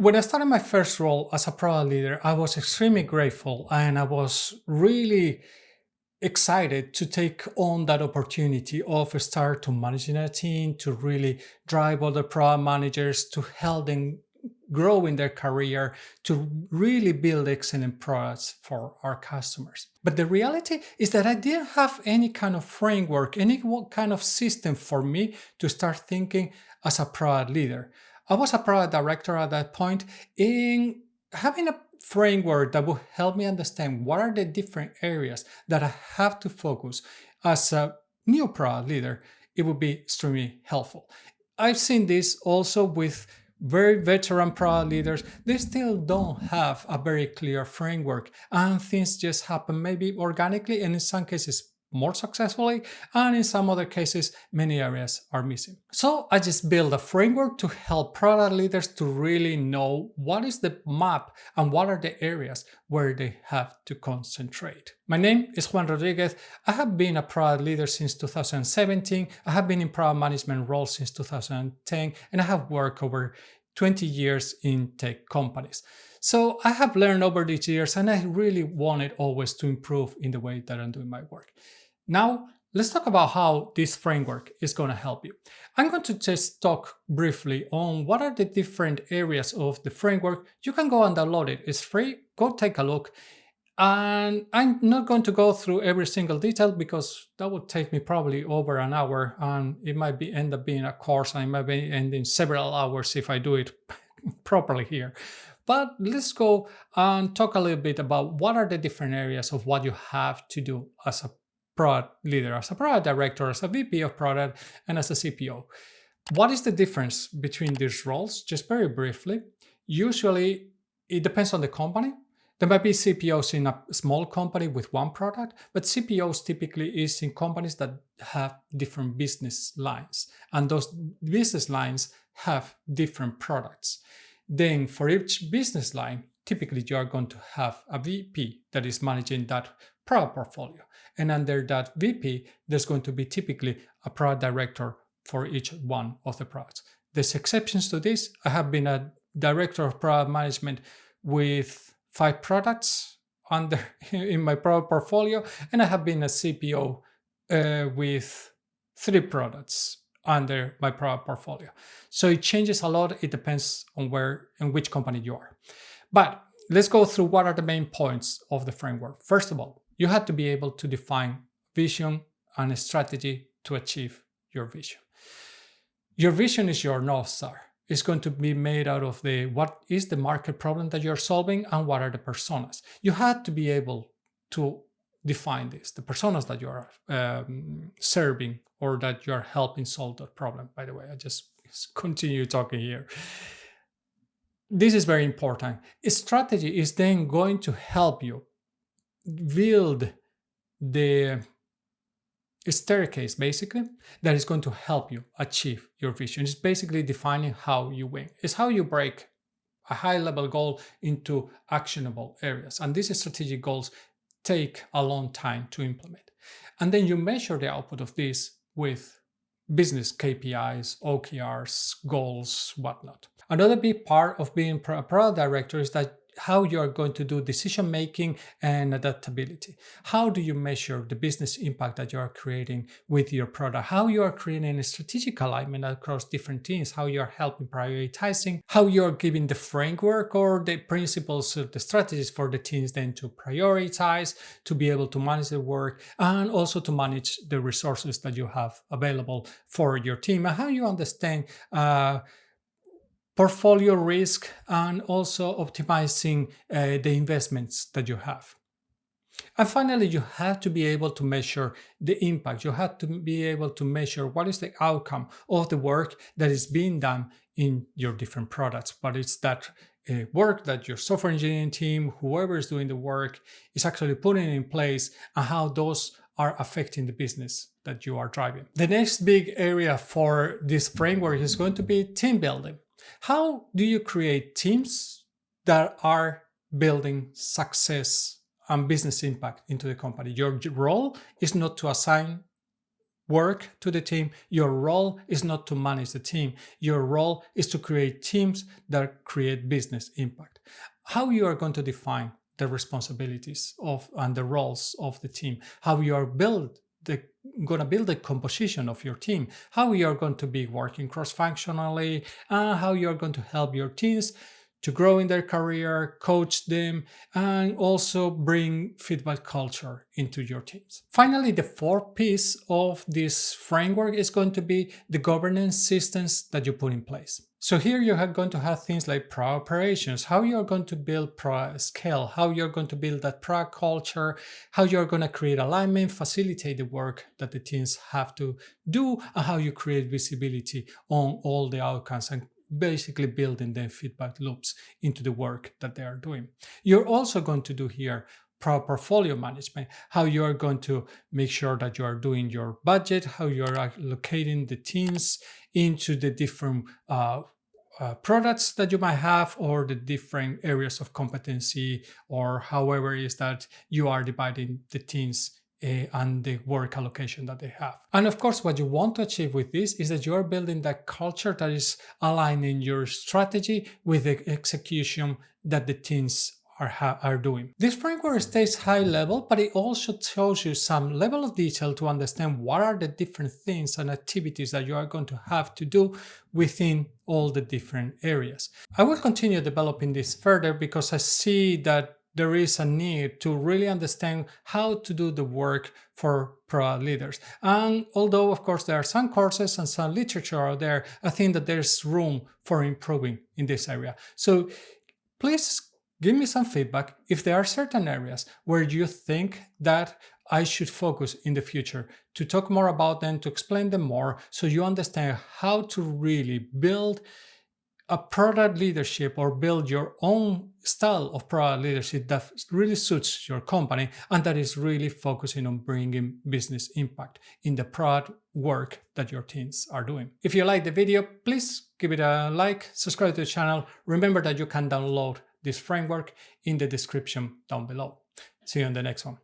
When I started my first role as a product leader, I was extremely grateful and I was really excited to take on that opportunity of start to managing a team, to really drive other product managers, to help them grow in their career, to really build excellent products for our customers. But the reality is that I didn't have any kind of framework, any kind of system for me to start thinking as a product leader. I was a product director at that point. In having a framework that will help me understand what are the different areas that I have to focus as a new product leader, it would be extremely helpful. I've seen this also with very veteran product leaders. They still don't have a very clear framework and things just happen maybe organically and in some cases more successfully, and in some other cases, many areas are missing. So I just built a framework to help product leaders to really know what is the map and what are the areas where they have to concentrate. My name is Juan Rodriguez. I have been a product leader since 2017. I have been in product management roles since 2010, and I have worked over 20 years in tech companies. So I have learned over these years, and I really wanted always to improve in the way that I'm doing my work. Now, let's talk about how this framework is going to help you. I'm going to just talk briefly on what are the different areas of the framework. You can go and download it. It's free. Go take a look. And I'm not going to go through every single detail because that would take me probably over an hour, and it might end up being a course. I might be ending several hours if I do it properly here. But let's go and talk a little bit about what are the different areas of what you have to do as a product leader, as a product director, as a VP of product, and as a CPO. What is the difference between these roles? Just very briefly. Usually, it depends on the company. There might be CPOs in a small company with one product, but CPOs typically is in companies that have different business lines, and those business lines have different products. Then for each business line, typically you are going to have a VP that is managing that product portfolio. And under that VP, there's going to be typically a product director for each one of the products. There's exceptions to this. I have been a director of product management with 5 products in my product portfolio, and I have been a CPO with 3 products under my product portfolio. So it changes a lot. It depends on where and which company you are. But let's go through what are the main points of the framework. First of all, you have to be able to define vision and a strategy to achieve your vision. Your vision is your North Star. It's going to be made out of what is the market problem that you're solving and what are the personas. You have to be able to define this, the personas that you are serving or that you are helping solve that problem. By the way, I just continue talking here. This is very important. A strategy is then going to help you build the staircase, basically, that is going to help you achieve your vision. It's basically defining how you win. It's how you break a high-level goal into actionable areas. And these strategic goals take a long time to implement. And then you measure the output of this with business KPIs, OKRs, goals, whatnot. Another big part of being a product director is that how you are going to do decision making and adaptability. How do you measure the business impact that you are creating with your product? How you are creating a strategic alignment across different teams? How you are helping prioritizing? How you are giving the framework or the principles of the strategies for the teams then to prioritize, to be able to manage the work, and also to manage the resources that you have available for your team, and how you understand portfolio risk, and also optimizing the investments that you have. And finally, you have to be able to measure the impact. You have to be able to measure what is the outcome of the work that is being done in your different products. But it's that work that your software engineering team, whoever is doing the work, is actually putting in place, and how those are affecting the business that you are driving. The next big area for this framework is going to be team building. How do you create teams that are building success and business impact into the company? Your role is not to assign work to the team. Your role is not to manage the team. Your role is to create teams that create business impact. How you are going to define the responsibilities of and the roles of the team, how you are going to build the composition of your team, how you are going to be working cross-functionally, and how you are going to help your teams to grow in their career, coach them, and also bring feedback culture into your teams. Finally, the fourth piece of this framework is going to be the governance systems that you put in place. So here you are going to have things like product operations, how you're going to build product scale, how you're going to build that product culture, how you're going to create alignment, facilitate the work that the teams have to do, and how you create visibility on all the outcomes and basically building the feedback loops into the work that they are doing. You're also going to do here product portfolio management, how you are going to make sure that you are doing your budget, how you are allocating the teams into the different products that you might have, or the different areas of competency, or however it is that you are dividing the teams and the work allocation that they have. And of course, what you want to achieve with this is that you are building that culture that is aligning your strategy with the execution that the teams are doing. This framework stays high level, but it also shows you some level of detail to understand what are the different things and activities that you are going to have to do within all the different areas. I will continue developing this further because I see that there is a need to really understand how to do the work for product leaders. And although, of course, there are some courses and some literature out there, I think that there's room for improving in this area. So please give me some feedback if there are certain areas where you think that I should focus in the future to talk more about them, to explain them more, so you understand how to really build a product leadership or build your own style of product leadership that really suits your company and that is really focusing on bringing business impact in the product work that your teams are doing. If you like the video, please give it a like, subscribe to the channel. Remember that you can download this framework in the description down below. See you in the next one.